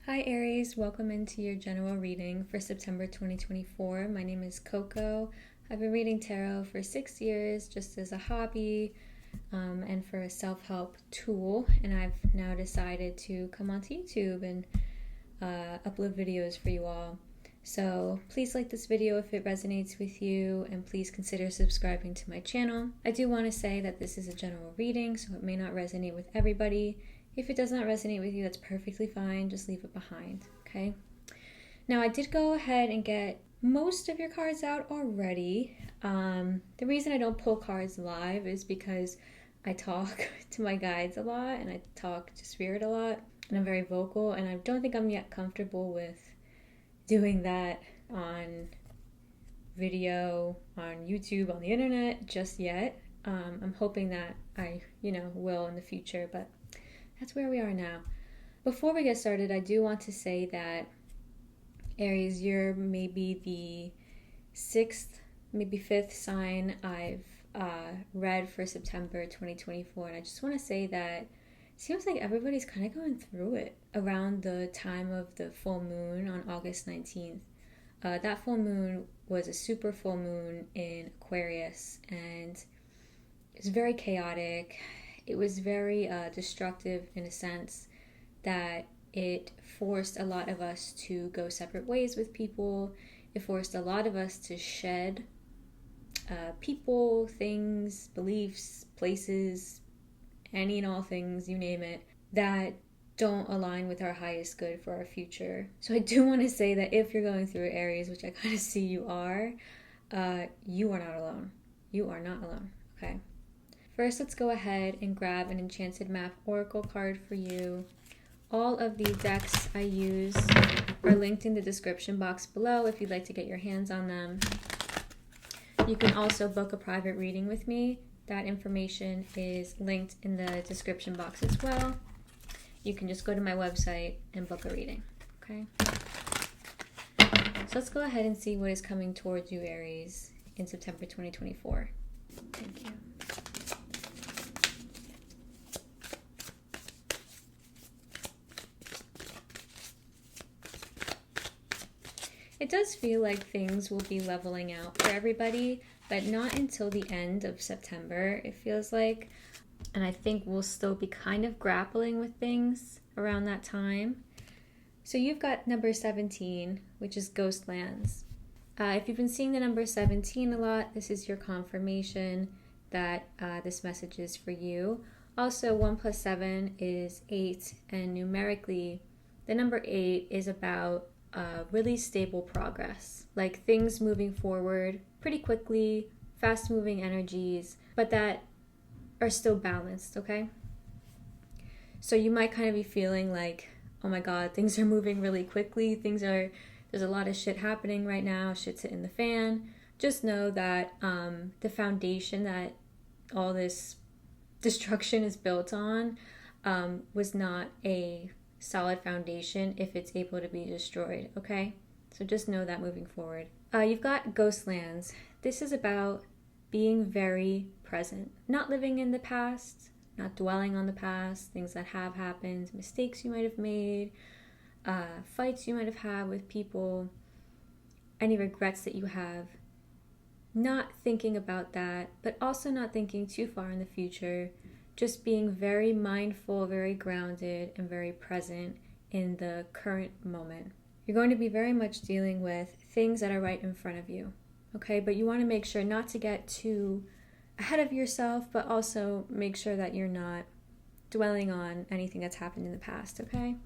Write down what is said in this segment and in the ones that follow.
Hi Aries, welcome into your general reading for September 2024. My name is Coco. I've been reading tarot for 6 years just as a hobby and for a self-help tool, and I've now decided to come onto YouTube and upload videos for you all. So please like this video if it resonates with you, and please consider subscribing to my channel. I do want to say that this is a general reading, so it may not resonate with everybody. If it does not resonate with you, that's perfectly fine. Just leave it behind, okay? Now, I did go ahead and get most of your cards out already. The reason I don't pull cards live is because I talk to my guides a lot and I talk to spirit a lot, and I'm very vocal, and I don't think I'm yet comfortable with doing that on video, on YouTube, on the internet just yet. I'm hoping that I, will in the future, but that's where we are now. Before we get started, I do want to say that Aries, you're maybe the 6th, maybe 5th sign I've read for September 2024, and I just want to say that it seems like everybody's kind of going through it around the time of the full moon on August 19th. That full moon was a super full moon in Aquarius, and it's very chaotic. It was very destructive in a sense that it forced a lot of us to go separate ways with people. It forced a lot of us to shed people, things, beliefs, places, any and all things, you name it, that don't align with our highest good for our future. So I do want to say that if you're going through Aries, which I kind of see you are not alone. You are not alone, okay? First, let's go ahead and grab an Enchanted Map Oracle card for you. All of the decks I use are linked in the description box below if you'd like to get your hands on them. You can also book a private reading with me. That information is linked in the description box as well. You can just go to my website and book a reading, okay? So let's go ahead and see what is coming towards you, Aries, in September 2024. Thank you. It does feel like things will be leveling out for everybody, but not until the end of September, it feels like. And I think we'll still be kind of grappling with things around that time. So you've got number 17, which is Ghost Lands. If you've been seeing the number 17 a lot, this is your confirmation that this message is for you. Also, 1 plus 7 is 8, and numerically, the number 8 is about really stable progress, like things moving forward pretty quickly, fast moving energies, but that are still balanced, okay? So you might kind of be feeling like, oh my god, things are moving really quickly, there's a lot of shit happening right now, shit's hitting the fan. Just know that the foundation that all this destruction is built on was not a solid foundation if it's able to be destroyed, okay? So just know that moving forward. You've got Ghost Lands. This is about being very present, not living in the past, not dwelling on the past, things that have happened, mistakes you might have made, fights you might have had with people, any regrets that you have. Not thinking about that, but also not thinking too far in the future. Just being very mindful, very grounded, and very present in the current moment. You're going to be very much dealing with things that are right in front of you, okay? But you want to make sure not to get too ahead of yourself, but also make sure that you're not dwelling on anything that's happened in the past, okay?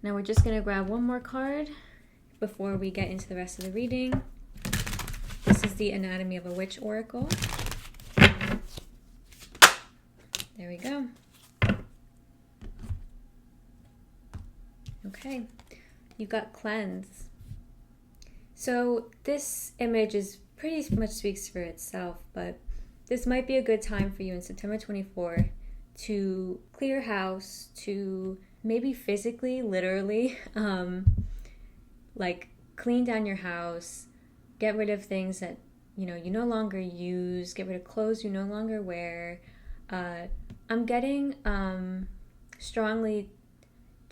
Now we're just going to grab one more card before we get into the rest of the reading. This is the Anatomy of a Witch Oracle. There we go. Okay, you've got Cleanse. So this image is pretty much speaks for itself, but this might be a good time for you in September 24 to clear house, to maybe physically, literally, like clean down your house, get rid of things that you no longer use, get rid of clothes you no longer wear. I'm getting strongly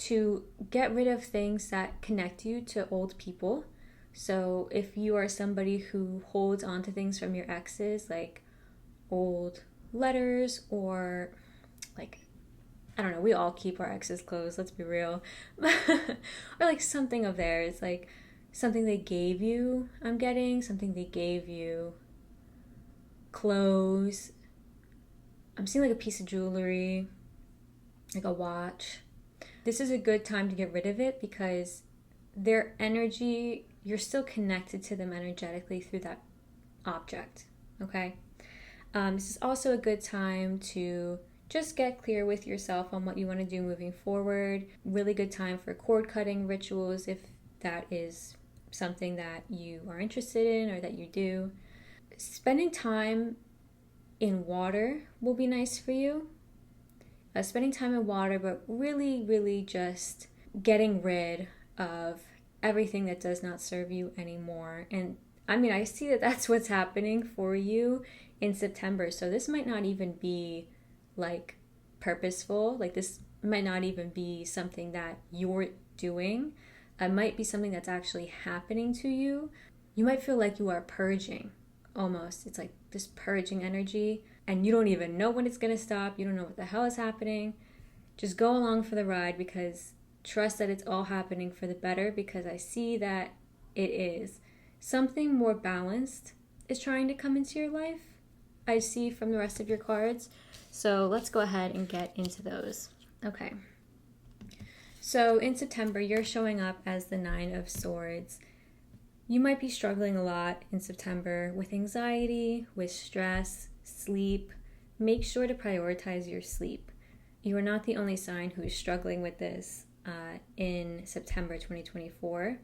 to get rid of things that connect you to old people. So if you are somebody who holds on to things from your exes, like old letters or like, I don't know, we all keep our exes clothes, let's be real. Or like something of theirs, like something they gave you, I'm getting, something they gave you, clothes. I'm seeing like a piece of jewelry, like a watch. This is a good time to get rid of it because their energy, you're still connected to them energetically through that object, okay? This is also a good time to just get clear with yourself on what you want to do moving forward. Really good time for cord cutting rituals if that is something that you are interested in or that you do. Spending time in water will be nice for you. Spending time in water, but really, really just getting rid of everything that does not serve you anymore. And I mean, I see that that's what's happening for you in September. So this might not even be like purposeful. Like this might not even be something that you're doing. It might be something that's actually happening to you. You might feel like you are purging almost. It's like this purging energy and you don't even know when it's going to stop. You don't know what the hell is happening. Just go along for the ride because trust that it's all happening for the better, because I see that it is. Something more balanced is trying to come into your life, I see from the rest of your cards. So let's go ahead and get into those. Okay. So in September, you're showing up as the Nine of Swords. You might be struggling a lot in September with anxiety, with stress, sleep. Make sure to prioritize your sleep. You are not the only sign who is struggling with this in September 2024.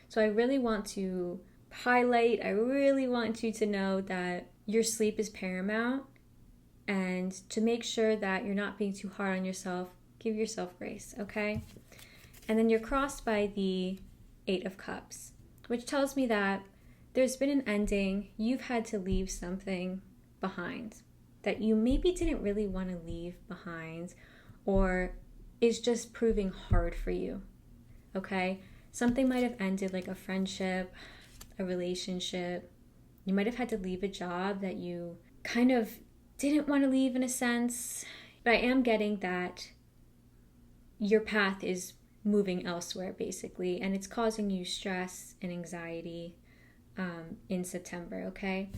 So I really want to highlight, I really want you to know that your sleep is paramount, and to make sure that you're not being too hard on yourself, give yourself grace, okay? And then you're crossed by the Eight of Cups, which tells me that there's been an ending. You've had to leave something behind that you maybe didn't really want to leave behind, or is just proving hard for you, okay? Something might have ended, like a friendship, a relationship. You might have had to leave a job that you kind of didn't want to leave in a sense. But I am getting that your path is moving elsewhere, basically, and it's causing you stress and anxiety in September, okay?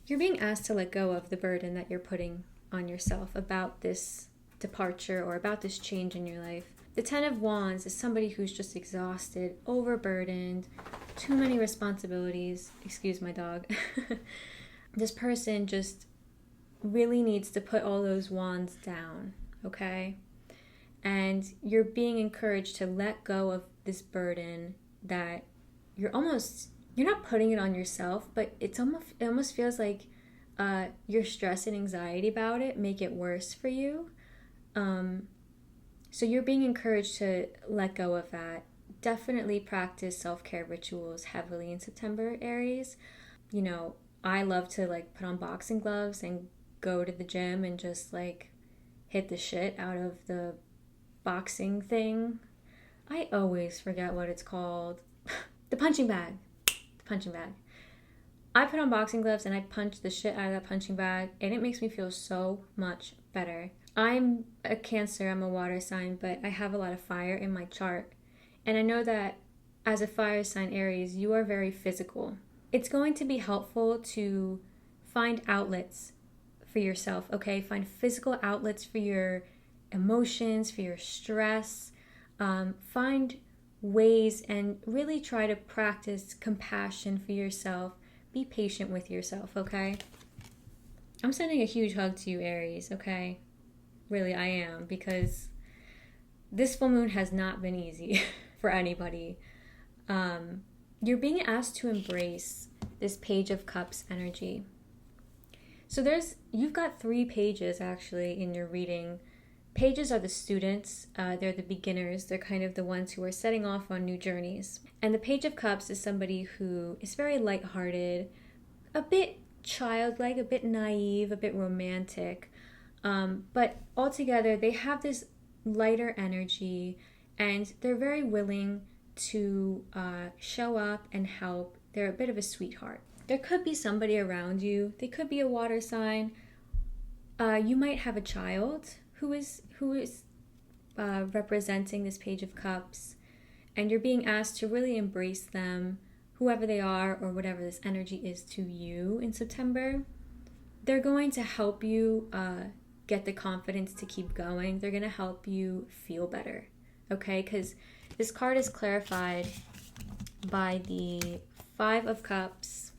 You're being asked to let go of the burden that you're putting on yourself about this departure or about this change in your life. The Ten of Wands is somebody who's just exhausted, overburdened, too many responsibilities. Excuse my dog. This person just really needs to put all those wands down, okay? And you're being encouraged to let go of this burden that you're not putting it on yourself, but it almost feels like your stress and anxiety about it make it worse for you. So you're being encouraged to let go of that. Definitely practice self-care rituals heavily in September, Aries. You know, I love to like put on boxing gloves and go to the gym and just like hit the shit out of the boxing thing. I always forget what it's called. The punching bag. The punching bag. I put on boxing gloves and I punch the shit out of that punching bag, and it makes me feel so much better. I'm a Cancer, I'm a water sign, but I have a lot of fire in my chart. And I know that as a fire sign, Aries, you are very physical. It's going to be helpful to find outlets for yourself, okay? Find physical outlets for your emotions, for your stress. Find ways and really try to practice compassion for yourself. Be patient with yourself, okay? I'm sending a huge hug to you, Aries, okay? Really, I am, because this full moon has not been easy for anybody. You're being asked to embrace this Page of Cups energy. So you've got 3 pages actually in your reading. Pages are the students, they're the beginners, they're kind of the ones who are setting off on new journeys. And the Page of Cups is somebody who is very lighthearted, a bit childlike, a bit naive, a bit romantic. But altogether, they have this lighter energy, and they're very willing to show up and help. They're a bit of a sweetheart. There could be somebody around you. They could be a water sign. You might have a child who is representing this Page of Cups, and you're being asked to really embrace them, whoever they are or whatever this energy is to you in September. They're going to help you get the confidence to keep going. They're going to help you feel better, okay? Because this card is clarified by the 5 of Cups,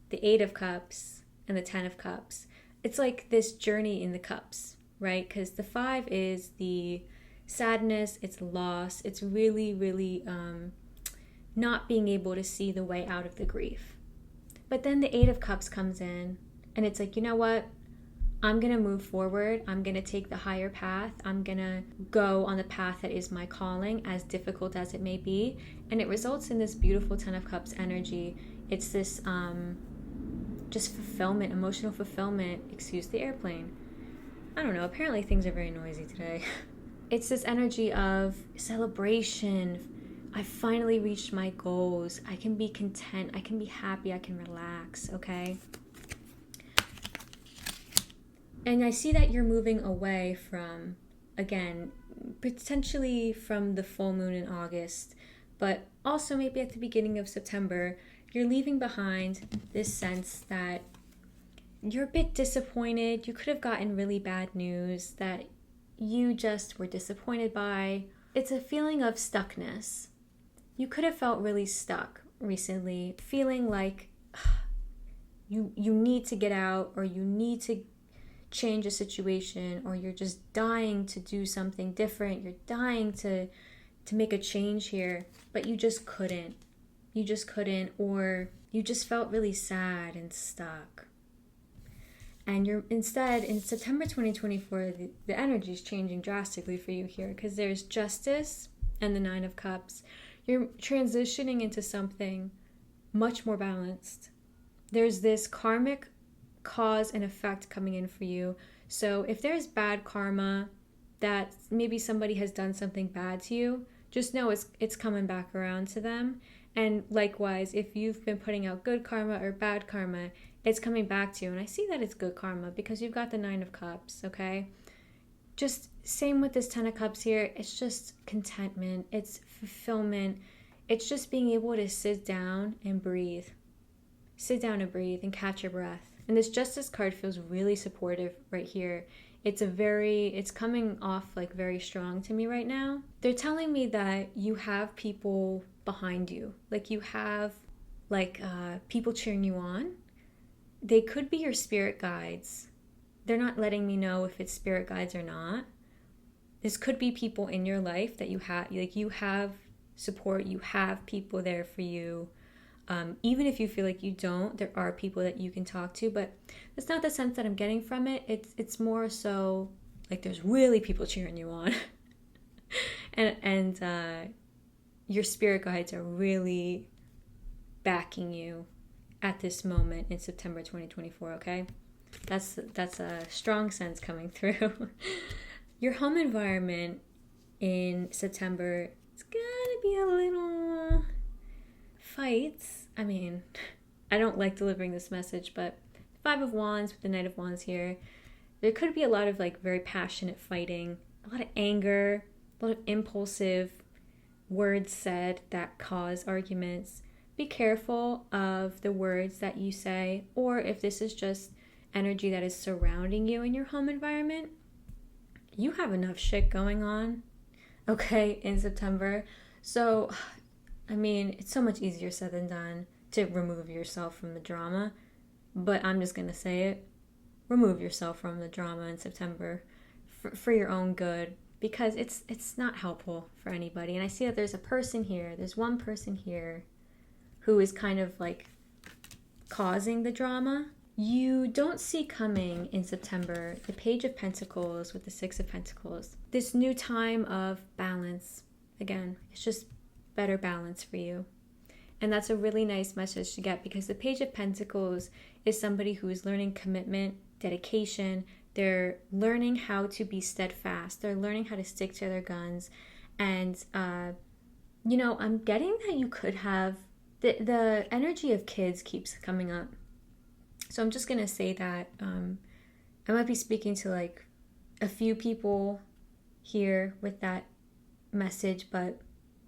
the 8 of Cups, and the 10 of Cups. It's like this journey in the cups, right? Because the 5 is the sadness, it's loss, it's really, really not being able to see the way out of the grief. But then the 8 of Cups comes in, and it's like, you know what? I'm going to move forward. I'm going to take the higher path. I'm going to go on the path that is my calling, as difficult as it may be. And it results in this beautiful 10 of Cups energy. It's this just fulfillment, emotional fulfillment. Excuse the airplane. I don't know. Apparently things are very noisy today. It's this energy of celebration. I finally reached my goals. I can be content. I can be happy. I can relax, okay? And I see that you're moving away from, again, potentially from the full moon in August, but also maybe at the beginning of September, you're leaving behind this sense that you're a bit disappointed. You could have gotten really bad news that you just were disappointed by. It's a feeling of stuckness. You could have felt really stuck recently, feeling like you need to get out, or you need to change a situation, or you're just dying to do something different. You're dying to make a change here, but you just couldn't. You just couldn't, or you just felt really sad and stuck. And you're instead, in September 2024, the energy is changing drastically for you here, because there's justice and the 9 of Cups. You're transitioning into something much more balanced. There's this karmic cause and effect coming in for you. So if there's bad karma, that maybe somebody has done something bad to you, just know it's coming back around to them. And likewise, if you've been putting out good karma or bad karma, it's coming back to you. And I see that it's good karma because you've got the 9 of Cups, okay? Just same with this 10 of Cups here. It's just contentment. It's fulfillment. It's just being able to sit down and breathe. Sit down and breathe and catch your breath. And this Justice card feels really supportive right here. It's coming off like very strong to me right now. They're telling me that you have people behind you. Like you have people cheering you on. They could be your spirit guides. They're not letting me know if it's spirit guides or not. This could be people in your life that you have support. You have people there for you. Even if you feel like you don't, there are people that you can talk to, but that's not the sense that I'm getting from it. It's more so like there's really people cheering you on. and your spirit guides are really backing you at this moment in September 2024, okay? That's a strong sense coming through. Your home environment in September is gonna be a little fights. I mean, I don't like delivering this message, but 5 of Wands with the Knight of Wands here, there could be a lot of very passionate fighting, a lot of anger, a lot of impulsive words said that cause arguments. Be careful of the words that you say, or if this is just energy that is surrounding you in your home environment, you have enough shit going on, okay, in September. So I mean, it's so much easier said than done to remove yourself from the drama, but I'm just going to say it. Remove yourself from the drama in September for your own good, because it's not helpful for anybody. And I see that there's one person here who is kind of causing the drama. You don't see coming in September the Page of Pentacles with the 6 of Pentacles. This new time of balance. Again, it's just better balance for you. And that's a really nice message to get, because the Page of Pentacles is somebody who is learning commitment, dedication. They're learning how to be steadfast. They're learning how to stick to their guns. And, I'm getting that you could have, the energy of kids keeps coming up. So I'm just going to say that I might be speaking to like a few people here with that message, but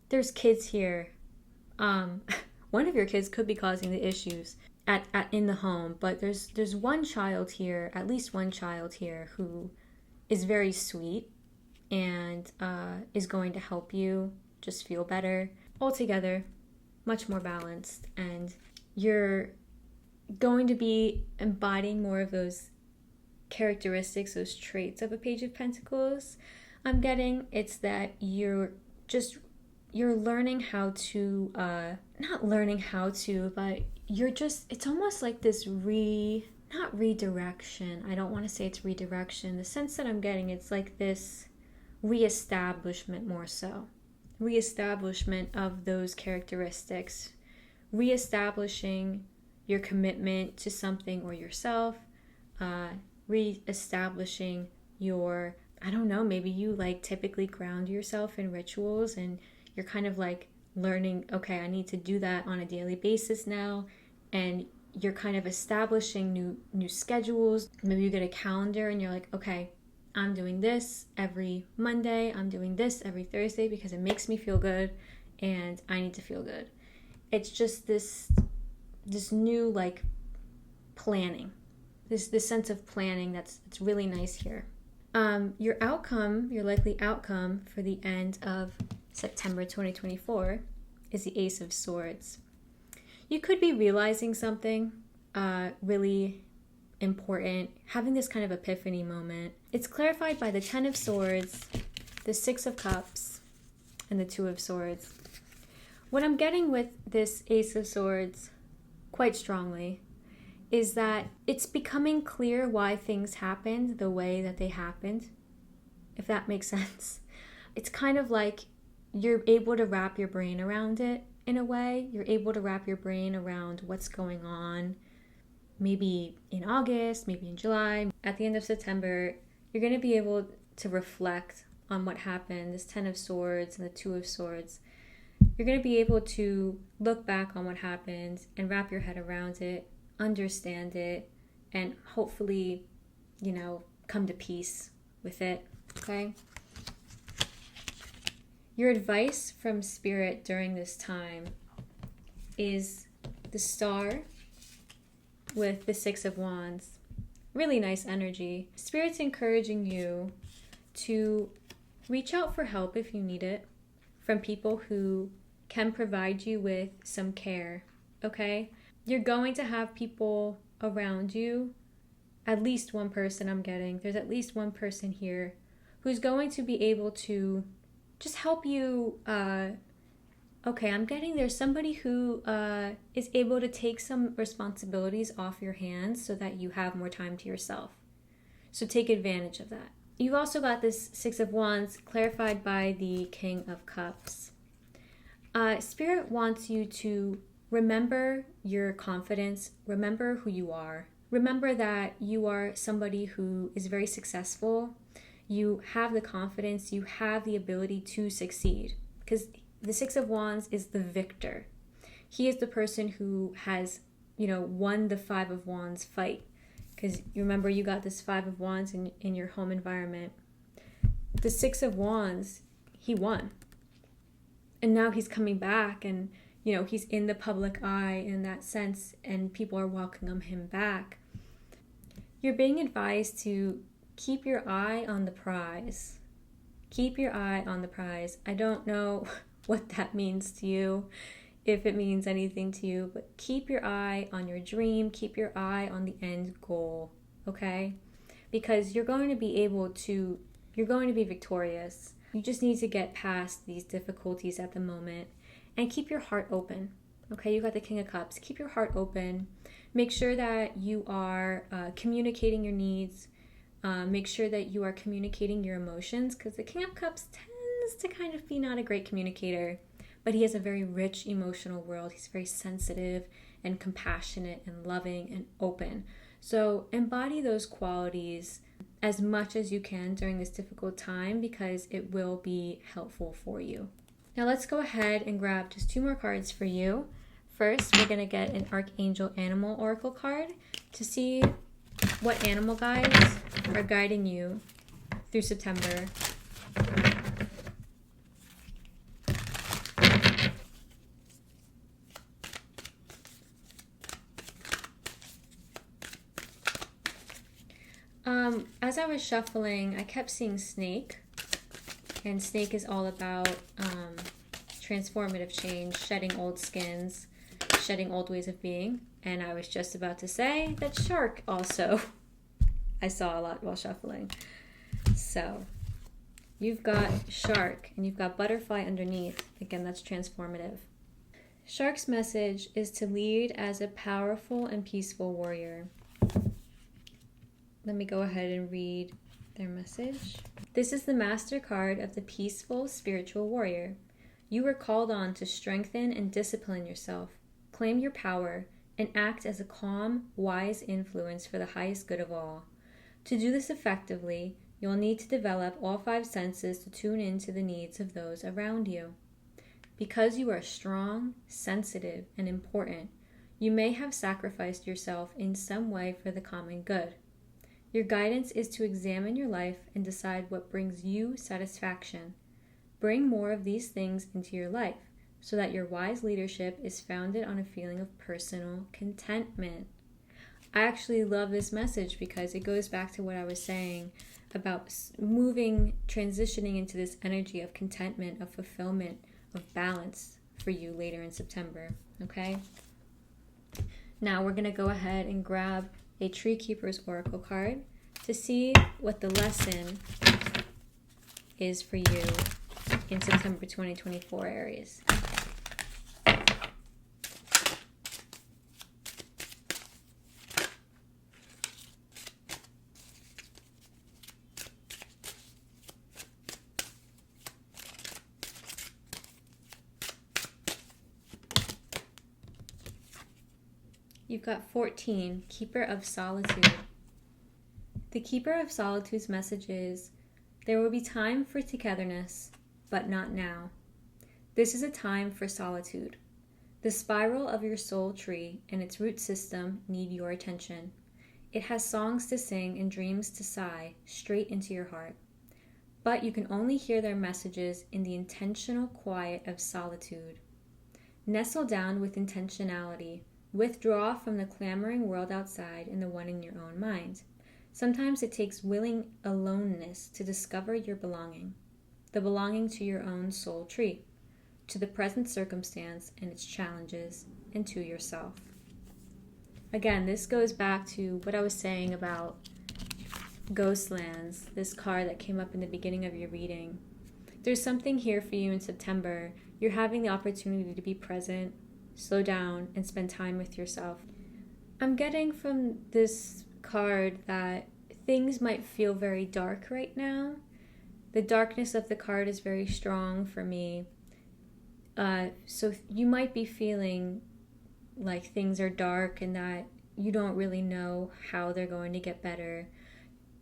there's kids here. One of your kids could be causing the issues at in the home, but there's one child here, at least one child here, who is very sweet and is going to help you just feel better altogether, much more balanced, and you're going to be embodying more of those characteristics, those traits of a Page of Pentacles. I'm getting it's that you're learning how to not learning how to, but it's almost like this not redirection. I don't want to say it's redirection. The sense that I'm getting, it's like this reestablishment, more so. Reestablishment of those characteristics. Reestablishing your commitment to something or yourself. Reestablishing your, I don't know, maybe you like typically ground yourself in rituals and you're kind of like learning, okay, I need to do that on a daily basis now. And you're kind of establishing new schedules. Maybe you get a calendar and you're like, okay, I'm doing this every Monday. I'm doing this every Thursday because it makes me feel good and I need to feel good. It's just this new like planning, this sense of planning it's really nice here. Your likely outcome for the end of September 2024 is the Ace of Swords. You could be realizing something really important, having this kind of epiphany moment. It's clarified by the 10 of Swords, the 6 of Cups, and the 2 of Swords. What I'm getting with this Ace of Swords quite strongly is that it's becoming clear why things happened the way that they happened, if that makes sense. It's kind of like you're able to wrap your brain around it in a way. You're able to wrap your brain around what's going on, maybe in August, maybe in July. At the end of September, you're going to be able to reflect on what happened, this 10 of Swords and the 2 of Swords. You're going to be able to look back on what happened and wrap your head around it, understand it, and hopefully, come to peace with it, okay? Your advice from Spirit during this time is the Star with the 6 of Wands. Really nice energy. Spirit's encouraging you to reach out for help if you need it from people who can provide you with some care, okay? You're going to have people around you, at least one person I'm getting. There's at least one person here who's going to be able to just help you. Okay, I'm getting there's somebody who is able to take some responsibilities off your hands so that you have more time to yourself. So take advantage of that. You've also got this 6 of Wands clarified by the King of Cups. Spirit wants you to remember your confidence, remember who you are. Remember that you are somebody who is very successful. You have the confidence, you have the ability to succeed. Because the 6 of Wands is the victor. He is the person who has, won the 5 of Wands fight. Because you remember you got this 5 of Wands in your home environment. The 6 of Wands, he won. And now he's coming back and he's in the public eye in that sense, and people are welcoming him back. You're being advised to keep your eye on the prize. Keep your eye on the prize. I don't know what that means to you, if it means anything to you, but keep your eye on your dream. Keep your eye on the end goal, okay? Because you're going to be victorious. You just need to get past these difficulties at the moment. And keep your heart open, okay? You got the King of Cups. Keep your heart open. Make sure that you are communicating your needs. Make sure that you are communicating your emotions, because the King of Cups tends to kind of be not a great communicator, but he has a very rich emotional world. He's very sensitive and compassionate and loving and open. So embody those qualities as much as you can during this difficult time because it will be helpful for you. Now let's go ahead and grab just 2 more cards for you. First, we're going to get an Archangel Animal Oracle card to see what animal guides are guiding you through September. As I was shuffling, I kept seeing snake, and snake is all about transformative change, shedding old skins, shedding old ways of being. And I was just about to say that shark also I saw a lot while shuffling. So you've got shark and you've got butterfly underneath. Again, that's transformative. Shark's message is to lead as a powerful and peaceful warrior. Let me go ahead and read their message. This is the master card of the peaceful spiritual warrior. You were called on to strengthen and discipline yourself, claim your power, and act as a calm, wise influence for the highest good of all. To do this effectively, you'll need to develop all 5 senses to tune into the needs of those around you. Because you are strong, sensitive, and important, you may have sacrificed yourself in some way for the common good. Your guidance is to examine your life and decide what brings you satisfaction. Bring more of these things into your life so that your wise leadership is founded on a feeling of personal contentment. I actually love this message because it goes back to what I was saying about transitioning into this energy of contentment, of fulfillment, of balance for you later in September, okay? Now we're going to go ahead and grab a Tree Keeper's Oracle card to see what the lesson is for you in September 2024, Aries. You've got 14, Keeper of Solitude. The Keeper of Solitude's message is, there will be time for togetherness, but not now. This is a time for solitude. The spiral of your soul tree and its root system need your attention. It has songs to sing and dreams to sigh straight into your heart. But you can only hear their messages in the intentional quiet of solitude. Nestle down with intentionality. Withdraw from the clamoring world outside and the one in your own mind. Sometimes it takes willing aloneness to discover your belonging, the belonging to your own soul tree, to the present circumstance and its challenges, and to yourself. Again, this goes back to what I was saying about Ghostlands, this card that came up in the beginning of your reading. There's something here for you in September. You're having the opportunity to be present, slow down, and spend time with yourself. I'm getting from this card that things might feel very dark right now. The darkness of the card is very strong for me. So you might be feeling like things are dark and that you don't really know how they're going to get better.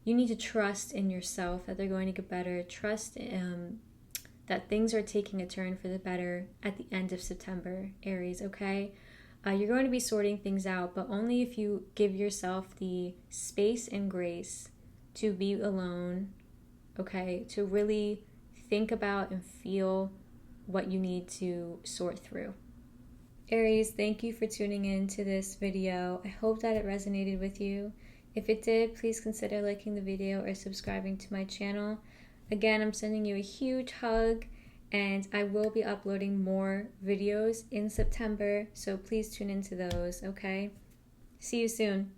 You need to trust in yourself that they're going to get better. Trust that things are taking a turn for the better at the end of September, Aries, okay? You're going to be sorting things out, but only if you give yourself the space and grace to be alone, okay? To really think about and feel what you need to sort through. Aries, thank you for tuning in to this video. I hope that it resonated with you. If it did, please consider liking the video or subscribing to my channel. Again, I'm sending you a huge hug, and I will be uploading more videos in September, so please tune into those, okay? See you soon.